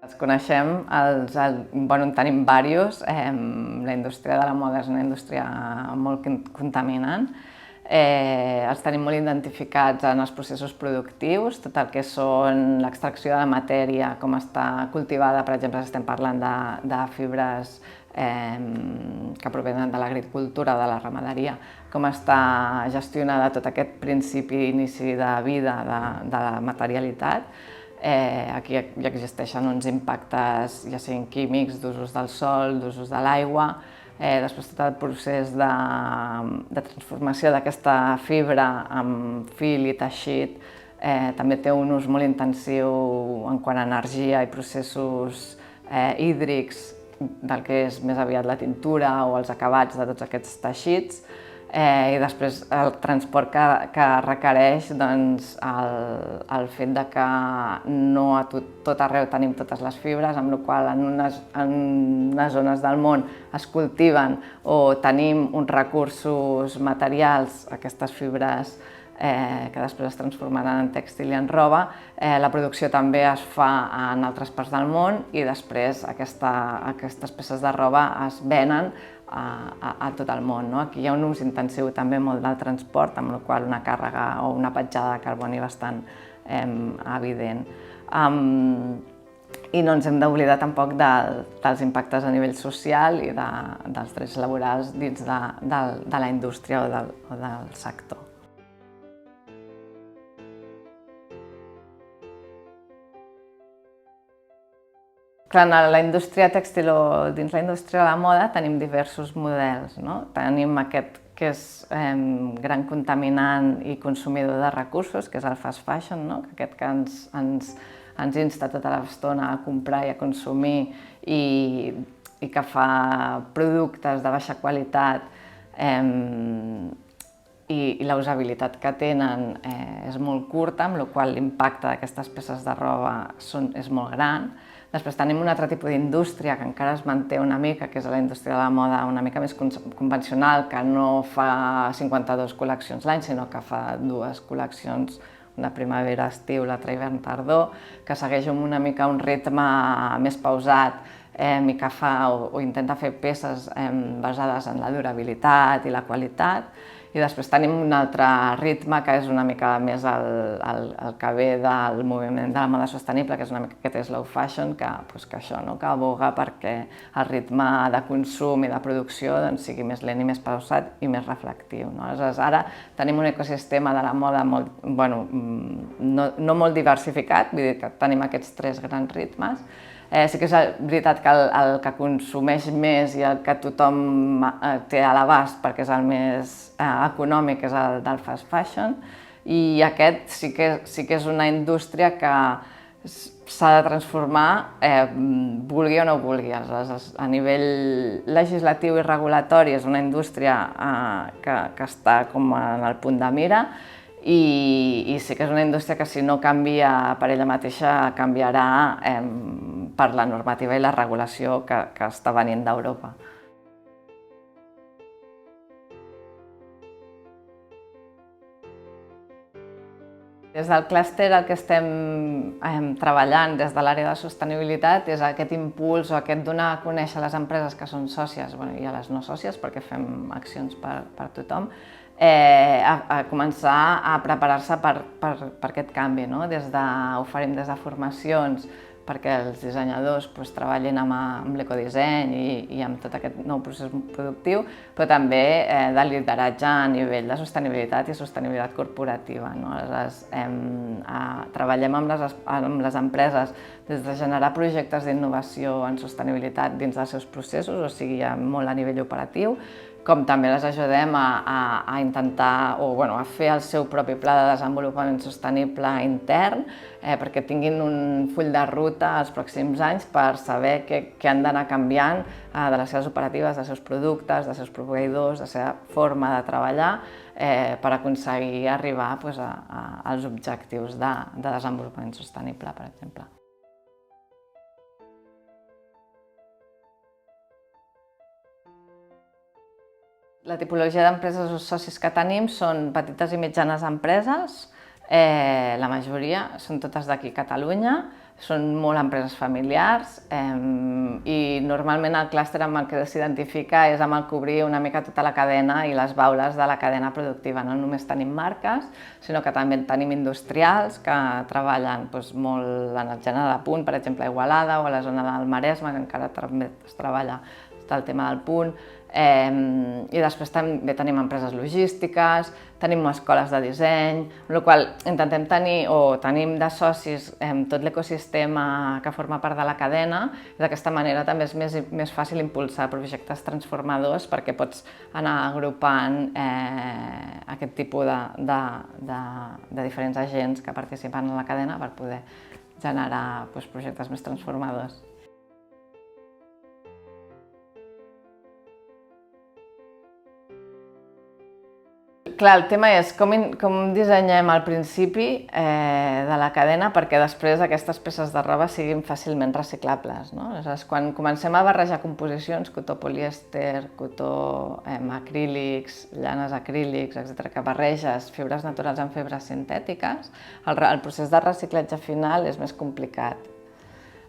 Els coneixem, en tenim diversos. La indústria de la moda és una indústria molt contaminant. Els tenim molt identificats en els processos productius, tot el que són l'extracció de la matèria, com està cultivada, per exemple, si estem parlant de fibres que provenen de l'agricultura o de la ramaderia, com està gestionada tot aquest principi inici de vida de la materialitat. Aquí ja existeixen uns impactes, ja siguin químics, d'usos del sòl, d'usos de l'aigua. Després tot el procés de transformació d'aquesta fibra en fil i teixit també té un ús molt intensiu en quant a energia i processos hídrics del que és més aviat la tintura o els acabats de tots aquests teixits. I després el transport que requereix el fet que no a tot arreu tenim totes les fibres, amb la qual cosa en unes zones del món es cultiven o tenim uns recursos materials, aquestes fibres que després es transformaran en tèxtil i en roba. La producció també es fa en altres parts del món i després aquestes peces de roba es venen a tot el món. Aquí hi ha un ús intensiu també molt del transport, amb la qual cosa una càrrega o una petjada de carboni bastant evident. I no ens hem d'oblidar tampoc dels impactes a nivell social i dels drets laborals dins de la indústria o del sector. En la indústria tèxtil o dins la indústria de la moda tenim diversos models. Tenim aquest que és gran contaminant i consumidor de recursos, que és el fast fashion, aquest que ens insta tota l'estona a comprar i a consumir i que fa productes de baixa qualitat i la usabilitat que tenen és molt curta, amb la qual cosa l'impacte d'aquestes peces de roba és molt gran. Després tenim un altre tipus d'indústria que encara es manté una mica, que és la indústria de la moda una mica més convencional, que no fa 52 col·leccions l'any, sinó que fa 2 col·leccions, una primavera-estiu, l'altra hivern-tardor, que segueix una mica un ritme més pausat i que fa o intenta fer peces basades en la durabilitat i la qualitat. I després tenim un altre ritme que és una mica més el que ve del moviment de la moda sostenible, que és una mica aquest slow fashion, que aboga perquè el ritme de consum i de producció sigui més lent i més pausat i més reflectiu. Aleshores, ara tenim un ecosistema de la moda no molt diversificat, vull dir que tenim aquests 3 grans ritmes. Sí que és veritat que el que consumeix més i el que tothom té a l'abast perquè és el més econòmic és el del fast fashion, i aquest sí que és una indústria que s'ha de transformar vulgui o no vulgui. A nivell legislatiu i regulatori és una indústria que està com en el punt de mira, i sí que és una indústria que si no canvia per ella mateixa canviarà per la normativa i la regulació que està venint d'Europa. Des del clúster el que estem treballant des de l'àrea de sostenibilitat és aquest impuls o aquest donar a conèixer a les empreses que són sòcies i a les no sòcies, perquè fem accions per tothom, a començar a preparar-se per aquest canvi. Oferim des de formacions perquè els dissenyadors treballin amb l'ecodisseny i amb tot aquest nou procés productiu, però també de lideratge a nivell de sostenibilitat i sostenibilitat corporativa. Aleshores, treballem amb les empreses des de generar projectes d'innovació en sostenibilitat dins dels seus processos, o sigui, molt a nivell operatiu, com també les ajudem a intentar a fer el seu propi pla de desenvolupament sostenible intern perquè tinguin un full de ruta els pròxims anys per saber què han d'anar canviant de les seves operatives, dels seus productes, dels seus proveïdors, de la seva forma de treballar per aconseguir arribar als objectius de desenvolupament sostenible, per exemple. La tipologia d'empreses o socis que tenim són petites i mitjanes empreses, la majoria són totes d'aquí a Catalunya, són molt empreses familiars i normalment el clúster amb el que s'identifica és amb el cobrir una mica tota la cadena i les baules de la cadena productiva. No només tenim marques, sinó que també tenim industrials que treballen molt en el gènere de punt, per exemple a Igualada o a la zona del Maresme, que encara també es treballa el tema del punt. I després també tenim empreses logístiques, tenim escoles de disseny, amb la qual cosa intentem tenir o tenim de socis tot l'ecosistema que forma part de la cadena i d'aquesta manera també és més fàcil impulsar projectes transformadors perquè pots anar agrupant aquest tipus de diferents agents que participen en la cadena per poder generar projectes més transformadors. Clar, el tema és com dissenyem al principi de la cadena perquè després aquestes peces de roba siguin fàcilment reciclables. Aleshores, quan comencem a barrejar composicions, cotó polièster, cotó acrílics, llanes acrílics, etc., que barreges fibres naturals amb fibres sintètiques, el procés de reciclatge final és més complicat.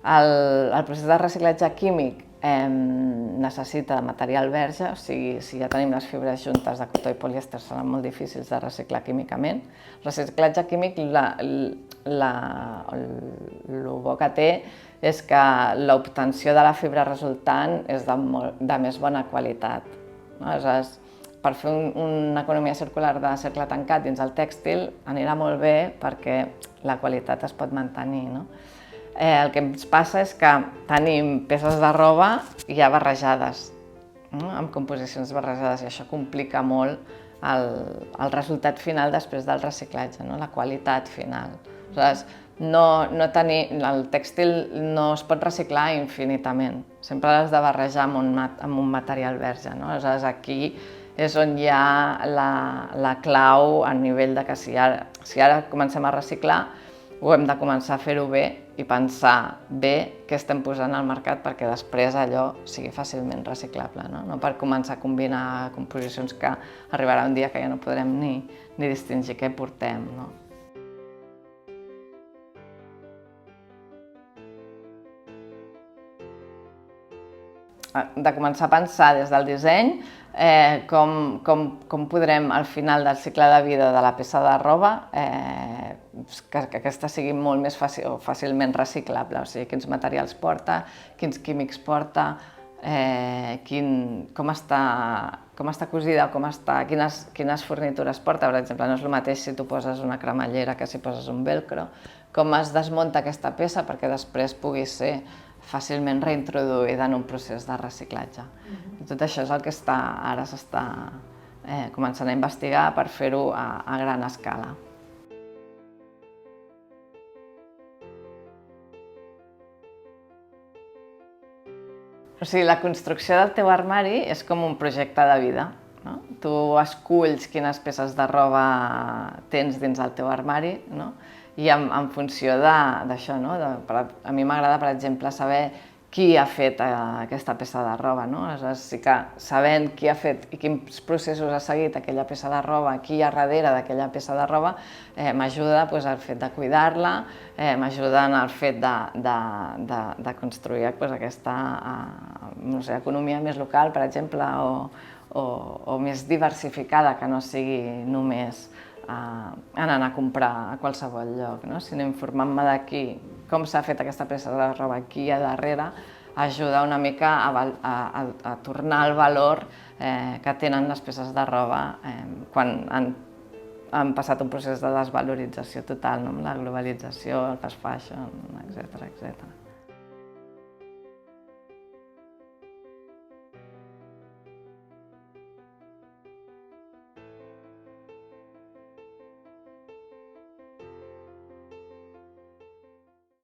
El procés de reciclatge químic necessita material verge, o sigui, si ja tenim les fibres juntes de cotó i polièster seran molt difícils de reciclar químicament. El reciclatge químic, el bo que té és que l'obtenció de la fibra resultant és de més bona qualitat. Aleshores, per fer una economia circular de cercle tancat dins el tèxtil anirà molt bé perquè la qualitat es pot mantenir. El que ens passa és que tenim peces de roba ja barrejades, amb composicions barrejades, i això complica molt el resultat final després del reciclatge, la qualitat final. Aleshores, el tèxtil no es pot reciclar infinitament, sempre l'has de barrejar amb un material verge. Aleshores, aquí és on hi ha la clau a nivell de que si ara comencem a reciclar, ho hem de començar a fer-ho bé i pensar bé què estem posant al mercat perquè després allò sigui fàcilment reciclable, no per començar a combinar composicions que arribarà un dia que ja no podrem ni distingir què portem. De començar a pensar des del disseny com podrem al final del cicle de vida de la peça de roba que aquesta sigui molt més fàcilment reciclable, o sigui, quins materials porta, quins químics porta, com està cosida, quines fornitures porta. Per exemple, no és el mateix si tu poses una cremallera que si poses un velcro, com es desmunta aquesta peça perquè després pugui ser fàcilment reintroduïda en un procés de reciclatge. Tot això és el que ara s'està començant a investigar per fer-ho a gran escala. O sigui, la construcció del teu armari és com un projecte de vida. Tu esculls quines peces de roba tens dins el teu armari i en funció d'això, a mi m'agrada, per exemple, saber qui ha fet aquesta peça de roba. Aleshores, sí que sabent qui ha fet i quins processos ha seguit aquella peça de roba, qui hi ha darrere d'aquella peça de roba, m'ajuda al fet de cuidar-la, m'ajuda en el fet de construir aquesta economia més local, per exemple, o més diversificada, que no sigui només anant a comprar a qualsevol lloc, sinó informant-me de com s'ha fet aquesta peça de roba, qui hi ha darrere, ajuda una mica a tornar el valor que tenen les peces de roba quan han passat un procés de desvalorització total, amb la globalització, el fast fashion, etc.